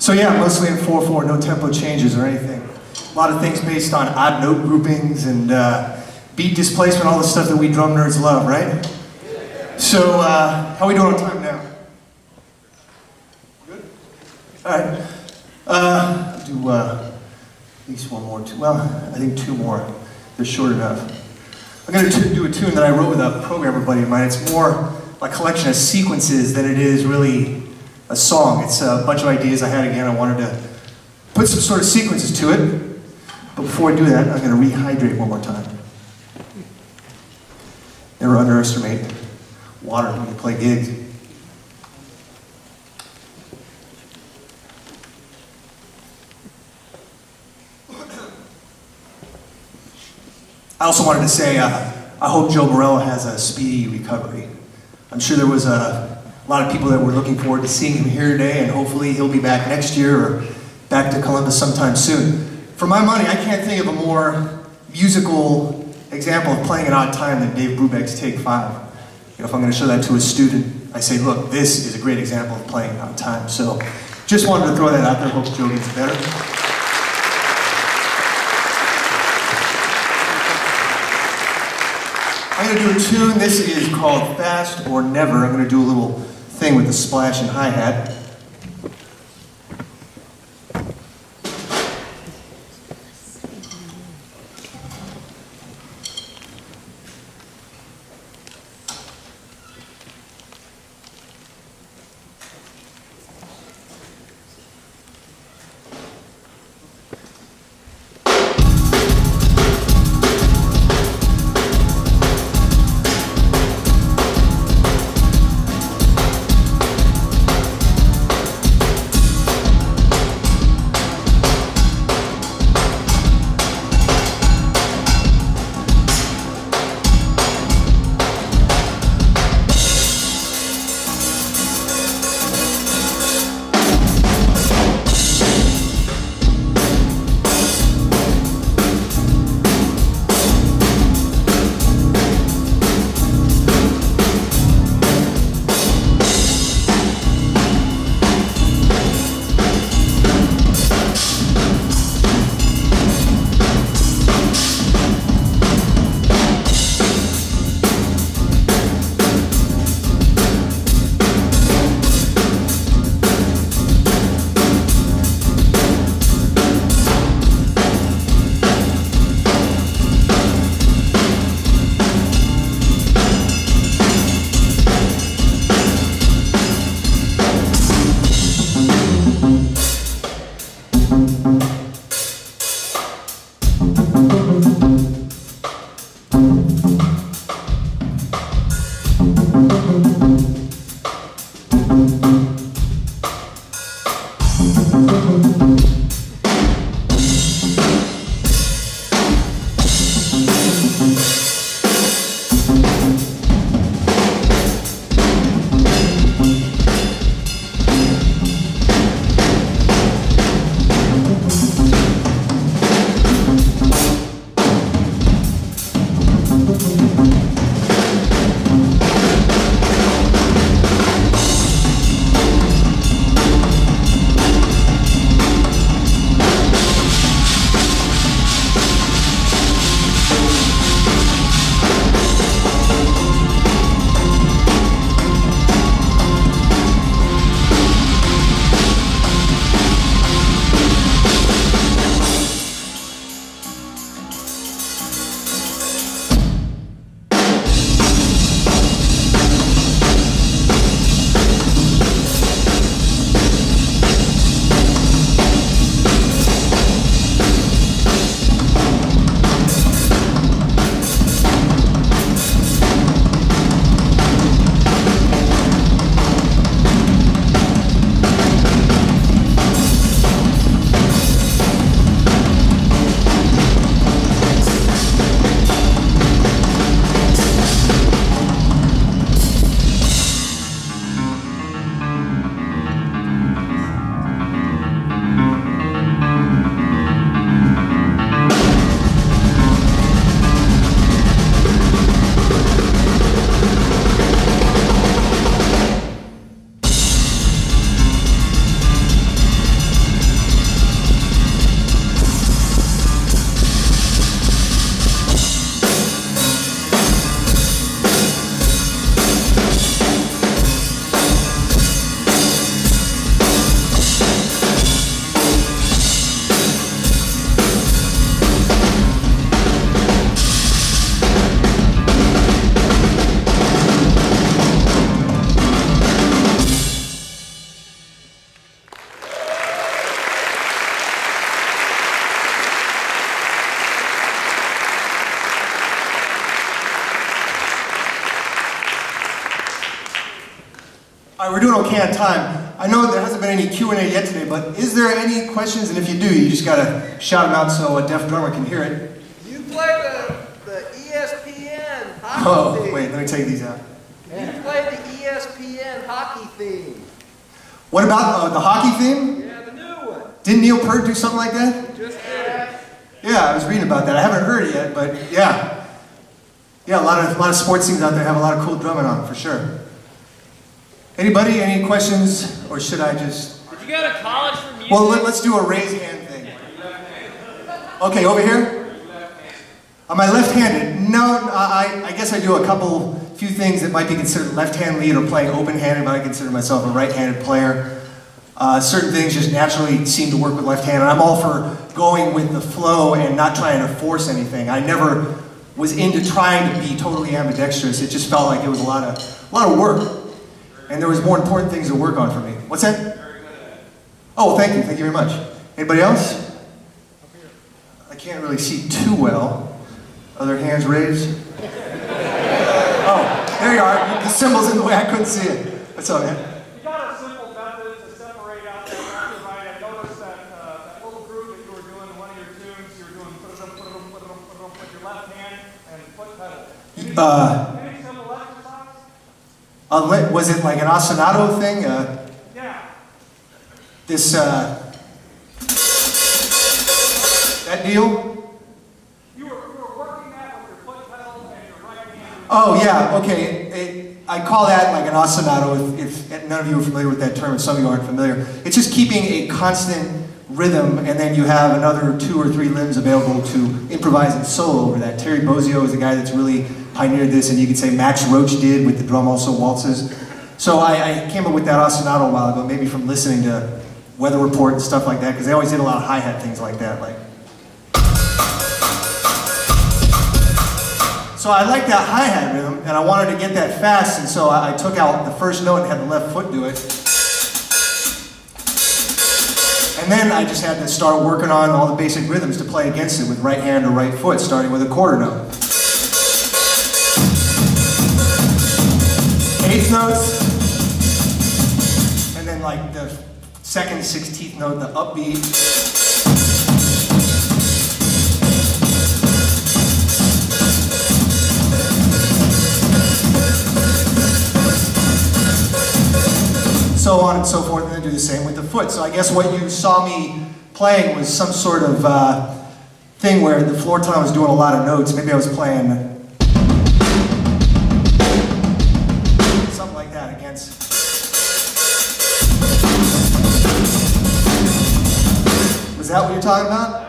So yeah, mostly in 4/4, no tempo changes or anything. A lot of things based on odd note groupings and beat displacement, all the stuff that we drum nerds love, right? So, how are we doing on time now? Good? Alright. I'll do at least one more, well, I think two more. They're short enough. I'm going to do a tune that I wrote with a programmer buddy of mine. It's more a collection of sequences than it is really a song. It's a bunch of ideas I had again. I wanted to put some sort of sequences to it. But before I do that, I'm going to rehydrate one more time. Never underestimate water when you play gigs. I also wanted to say, I hope Joe Morello has a speedy recovery. I'm sure there was a lot of people that were looking forward to seeing him here today, and hopefully he'll be back next year or back to Columbus sometime soon. For my money, I can't think of a more musical example of playing an odd time than Dave Brubeck's Take 5. You know, if I'm going to show that to a student, I say, look, this is a great example of playing an odd time. So just wanted to throw that out there. Hope Joe gets better. I'm going to do a tune. This is called Fast or Never. I'm going to do a little thing with the splash and hi-hat. can of time. I know there hasn't been any Q&A yet today, but is there any questions? And if you do, you just gotta shout them out so a deaf drummer can hear it. You play the ESPN hockey Oh, theme. wait, let me take these out. You play the ESPN hockey theme. What about the hockey theme? Yeah, the new one. Didn't Neil Peart do something like that? Just did it. Yeah, I was reading about that. I haven't heard it yet, but yeah. Yeah, a lot of sports teams out there have a lot of cool drumming on, for sure. Anybody, any questions, or should I just... Did you go to college for music? Well, let's do a raise hand thing. Okay, over here? Am I left-handed? No, I guess I do a few things that might be considered left-hand lead or playing open-handed, but I consider myself a right-handed player. Certain things just naturally seem to work with left-handed. I'm all for going with the flow and not trying to force anything. I never was into trying to be totally ambidextrous. It just felt like it was a lot of work. And there was more important things to work on for me. What's that? Very good at it. Oh, thank you very much. Anybody else? I can't really see too well. Other hands raised? Oh, there you are. The symbol's in the way, I couldn't see it. What's up, man? You got a simple method to separate out that record, right? I noticed that that little groove that you were doing in one of your tunes, you were doing put with your left hand and foot pedal. Any simple exercise? Was it like an ostinato thing? Yeah. This, that deal? You were working that with your foot pedal and your right hand. Oh, yeah, okay. I call that like an ostinato if none of you are familiar with that term, and some of you aren't familiar. It's just keeping a constant rhythm, and then you have another 2 or 3 limbs available to improvise and solo over that. Terry Bozzio is the guy that's really pioneered this, and you could say Max Roach did with the drum also waltzes. So I came up with that ostinato a while ago, maybe from listening to Weather Report and stuff like that, because they always did a lot of hi-hat things like that. So I like that hi-hat rhythm, and I wanted to get that fast, and so I took out the first note and had the left foot do it. And then I just had to start working on all the basic rhythms to play against it with right hand or right foot, starting with a quarter note. 8th notes, and then like the 2nd, 16th note, the upbeat. So on and so forth, and then do the same with the foot. So I guess what you saw me playing was some sort of thing where the floor tom was doing a lot of notes. Maybe I was playing something like that against. Was that what you're talking about?